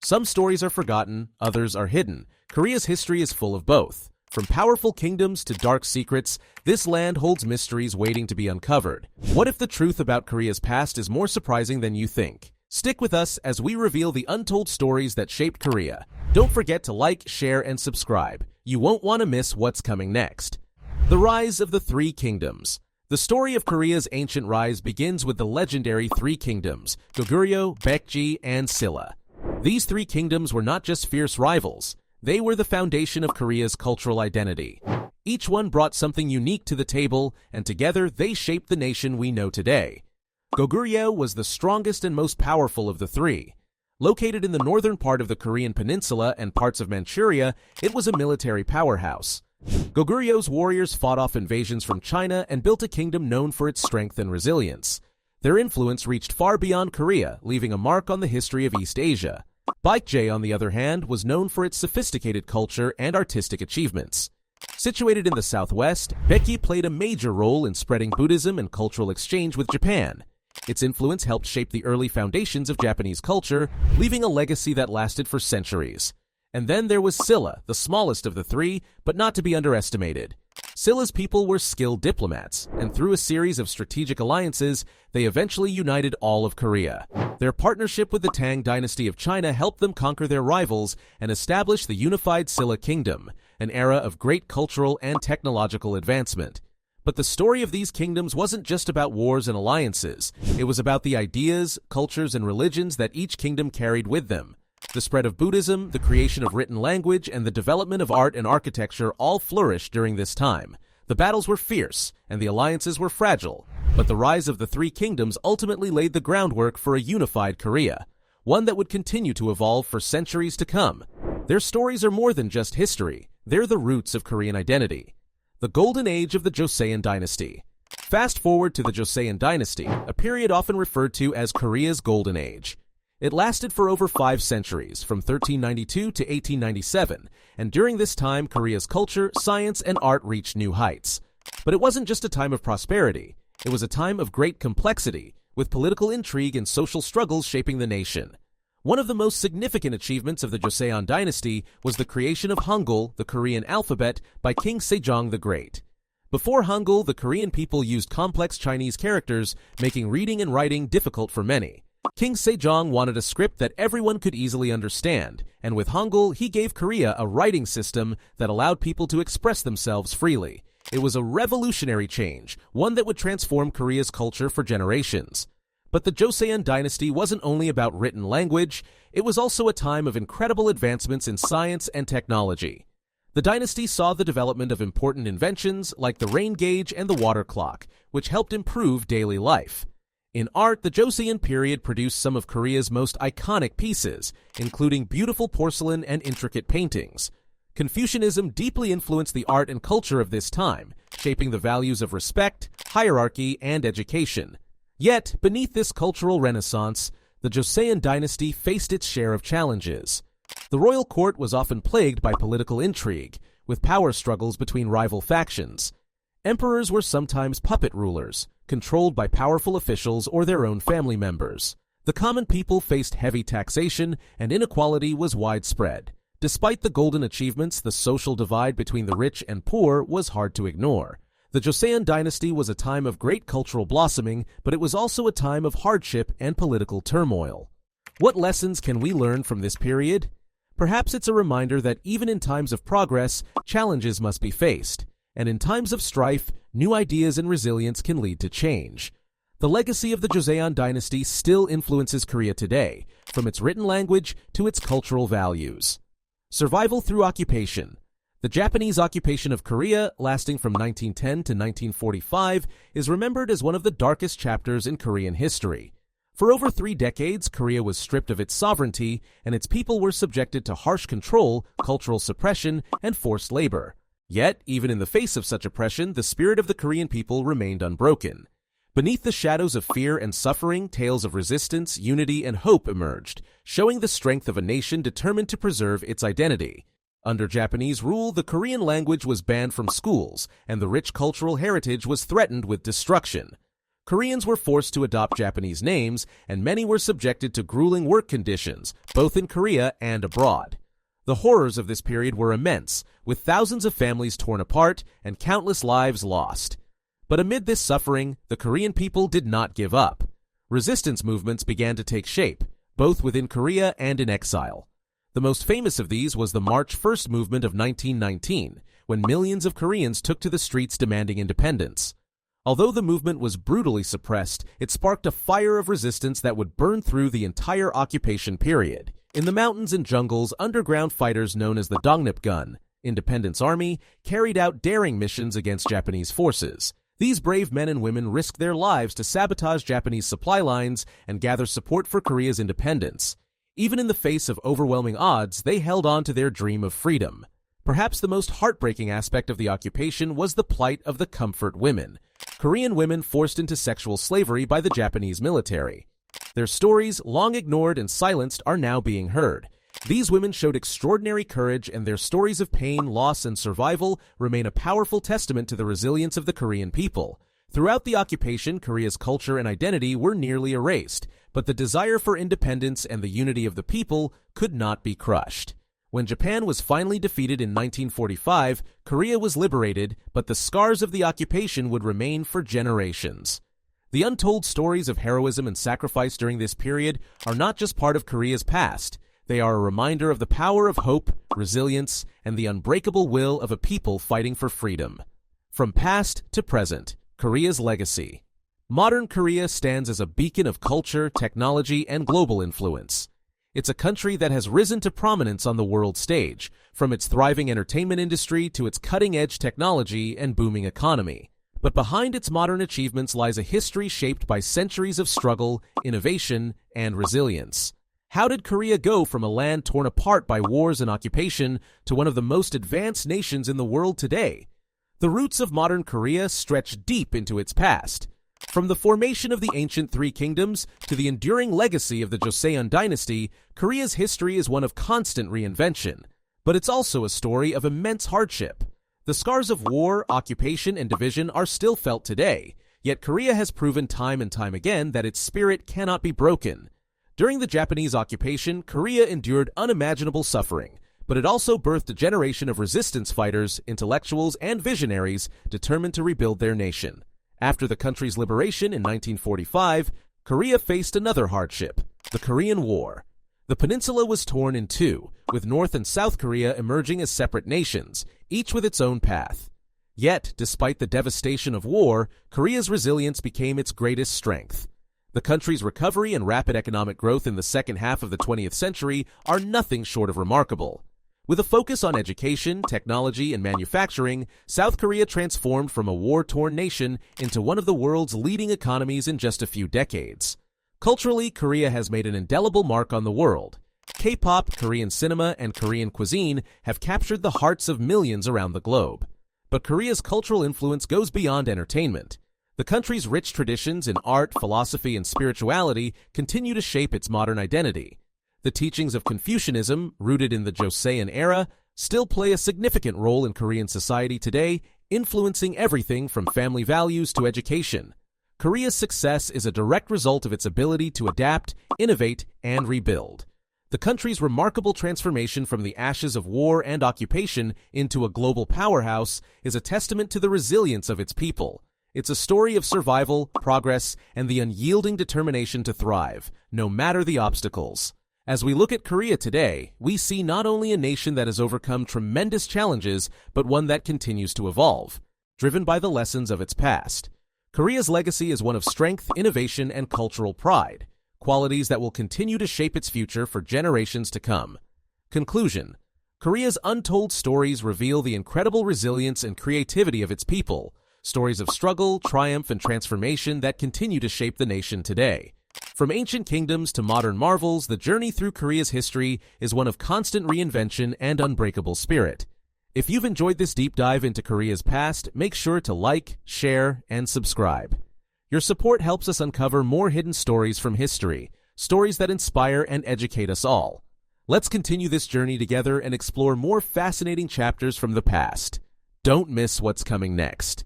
Some stories are forgotten, others are hidden. Korea's history is full of both. From powerful kingdoms to dark secrets, this land holds mysteries waiting to be uncovered. What if the truth about Korea's past is more surprising than you think? Stick with us as we reveal the untold stories that shaped Korea. Don't forget to like, share, and subscribe. You won't want to miss what's coming next. The Rise of the Three Kingdoms. The story of Korea's ancient rise begins with the legendary Three Kingdoms, Goguryeo, Baekje, and Silla. These three kingdoms were not just fierce rivals. They were the foundation of Korea's cultural identity. Each one brought something unique to the table, and together they shaped the nation we know today. Goguryeo was the strongest and most powerful of the three. Located in the northern part of the Korean Peninsula and parts of Manchuria, it was a military powerhouse. Goguryeo's warriors fought off invasions from China and built a kingdom known for its strength and resilience. Their influence reached far beyond Korea, leaving a mark on the history of East Asia. Baekje, on the other hand, was known for its sophisticated culture and artistic achievements. Situated in the southwest, Baekje played a major role in spreading Buddhism and cultural exchange with Japan. Its influence helped shape the early foundations of Japanese culture, leaving a legacy that lasted for centuries. And then there was Silla, the smallest of the three, but not to be underestimated. Silla's people were skilled diplomats, and through a series of strategic alliances, they eventually united all of Korea. Their partnership with the Tang dynasty of China helped them conquer their rivals and establish the unified Silla Kingdom, an era of great cultural and technological advancement. But the story of these kingdoms wasn't just about wars and alliances. It was about the ideas, cultures, and religions that each kingdom carried with them. The spread of Buddhism, the creation of written language, and the development of art and architecture all flourished during this time. The battles were fierce, and the alliances were fragile, but the rise of the three kingdoms ultimately laid the groundwork for a unified Korea, one that would continue to evolve for centuries to come. Their stories are more than just history. They're the roots of Korean identity. The Golden Age of the Joseon Dynasty. Fast forward to the Joseon Dynasty, a period often referred to as Korea's Golden Age. It lasted for over 5 centuries, from 1392 to 1897, and during this time, Korea's culture, science, and art reached new heights. But it wasn't just a time of prosperity. It was a time of great complexity, with political intrigue and social struggles shaping the nation. One of the most significant achievements of the Joseon Dynasty was the creation of Hangul, the Korean alphabet, by King Sejong the Great. Before Hangul, the Korean people used complex Chinese characters, making reading and writing difficult for many. King Sejong wanted a script that everyone could easily understand, and with Hangul, he gave Korea a writing system that allowed people to express themselves freely. It was a revolutionary change, one that would transform Korea's culture for generations. But the Joseon Dynasty wasn't only about written language, it was also a time of incredible advancements in science and technology. The dynasty saw the development of important inventions like the rain gauge and the water clock, which helped improve daily life. In art, the Joseon period produced some of Korea's most iconic pieces, including beautiful porcelain and intricate paintings. Confucianism deeply influenced the art and culture of this time, shaping the values of respect, hierarchy, and education. Yet, beneath this cultural renaissance, the Joseon dynasty faced its share of challenges. The royal court was often plagued by political intrigue, with power struggles between rival factions. Emperors were sometimes puppet rulers, controlled by powerful officials or their own family members. The common people faced heavy taxation, and inequality was widespread. Despite the golden achievements, the social divide between the rich and poor was hard to ignore. The Joseon dynasty was a time of great cultural blossoming, but it was also a time of hardship and political turmoil. What lessons can we learn from this period? Perhaps it's a reminder that even in times of progress, challenges must be faced. And in times of strife, new ideas and resilience can lead to change. The legacy of the Joseon dynasty still influences Korea today, from its written language to its cultural values. Survival through occupation. The Japanese occupation of Korea, lasting from 1910 to 1945, is remembered as one of the darkest chapters in Korean history. For over 3 decades, Korea was stripped of its sovereignty, and its people were subjected to harsh control, cultural suppression, and forced labor. Yet, even in the face of such oppression, the spirit of the Korean people remained unbroken. Beneath the shadows of fear and suffering, tales of resistance, unity, and hope emerged, showing the strength of a nation determined to preserve its identity. Under Japanese rule, the Korean language was banned from schools, and the rich cultural heritage was threatened with destruction. Koreans were forced to adopt Japanese names, and many were subjected to grueling work conditions, both in Korea and abroad. The horrors of this period were immense, with thousands of families torn apart and countless lives lost. But amid this suffering, the Korean people did not give up. Resistance movements began to take shape, both within Korea and in exile. The most famous of these was the March 1st movement of 1919, when millions of Koreans took to the streets demanding independence. Although the movement was brutally suppressed, it sparked a fire of resistance that would burn through the entire occupation period. In the mountains and jungles, underground fighters known as the Dongnipgun, Independence Army, carried out daring missions against Japanese forces. These brave men and women risked their lives to sabotage Japanese supply lines and gather support for Korea's independence. Even in the face of overwhelming odds, they held on to their dream of freedom. Perhaps the most heartbreaking aspect of the occupation was the plight of the comfort women, Korean women forced into sexual slavery by the Japanese military. Their stories, long ignored and silenced, are now being heard. These women showed extraordinary courage, and their stories of pain, loss, and survival remain a powerful testament to the resilience of the Korean people. Throughout the occupation, Korea's culture and identity were nearly erased, but the desire for independence and the unity of the people could not be crushed. When Japan was finally defeated in 1945, Korea was liberated, but the scars of the occupation would remain for generations. The untold stories of heroism and sacrifice during this period are not just part of Korea's past. They are a reminder of the power of hope, resilience, and the unbreakable will of a people fighting for freedom. From past to present, Korea's legacy. Modern Korea stands as a beacon of culture, technology, and global influence. It's a country that has risen to prominence on the world stage, from its thriving entertainment industry to its cutting-edge technology and booming economy. But behind its modern achievements lies a history shaped by centuries of struggle, innovation, and resilience. How did Korea go from a land torn apart by wars and occupation to one of the most advanced nations in the world today? The roots of modern Korea stretch deep into its past. From the formation of the ancient Three Kingdoms to the enduring legacy of the Gojoseon dynasty, Korea's history is one of constant reinvention. But it's also a story of immense hardship. The scars of war, occupation, and division are still felt today, yet Korea has proven time and time again that its spirit cannot be broken. During the Japanese occupation, Korea endured unimaginable suffering, but it also birthed a generation of resistance fighters, intellectuals, and visionaries determined to rebuild their nation. After the country's liberation in 1945, Korea faced another hardship, the Korean War. The peninsula was torn in two, with North and South Korea emerging as separate nations, each with its own path. Yet, despite the devastation of war, Korea's resilience became its greatest strength. The country's recovery and rapid economic growth in the second half of the 20th century are nothing short of remarkable. With a focus on education, technology, and manufacturing, South Korea transformed from a war-torn nation into one of the world's leading economies in just a few decades. Culturally, Korea has made an indelible mark on the world. K-pop, Korean cinema, and Korean cuisine have captured the hearts of millions around the globe. But Korea's cultural influence goes beyond entertainment. The country's rich traditions in art, philosophy, and spirituality continue to shape its modern identity. The teachings of Confucianism, rooted in the Joseon era, still play a significant role in Korean society today, influencing everything from family values to education. Korea's success is a direct result of its ability to adapt, innovate, and rebuild. The country's remarkable transformation from the ashes of war and occupation into a global powerhouse is a testament to the resilience of its people. It's a story of survival, progress, and the unyielding determination to thrive, no matter the obstacles. As we look at Korea today, we see not only a nation that has overcome tremendous challenges, but one that continues to evolve, driven by the lessons of its past. Korea's legacy is one of strength, innovation, and cultural pride, qualities that will continue to shape its future for generations to come. Conclusion: Korea's untold stories reveal the incredible resilience and creativity of its people, stories of struggle, triumph, and transformation that continue to shape the nation today. From ancient kingdoms to modern marvels, the journey through Korea's history is one of constant reinvention and unbreakable spirit. If you've enjoyed this deep dive into Korea's past, make sure to like, share, and subscribe. Your support helps us uncover more hidden stories from history, stories that inspire and educate us all. Let's continue this journey together and explore more fascinating chapters from the past. Don't miss what's coming next.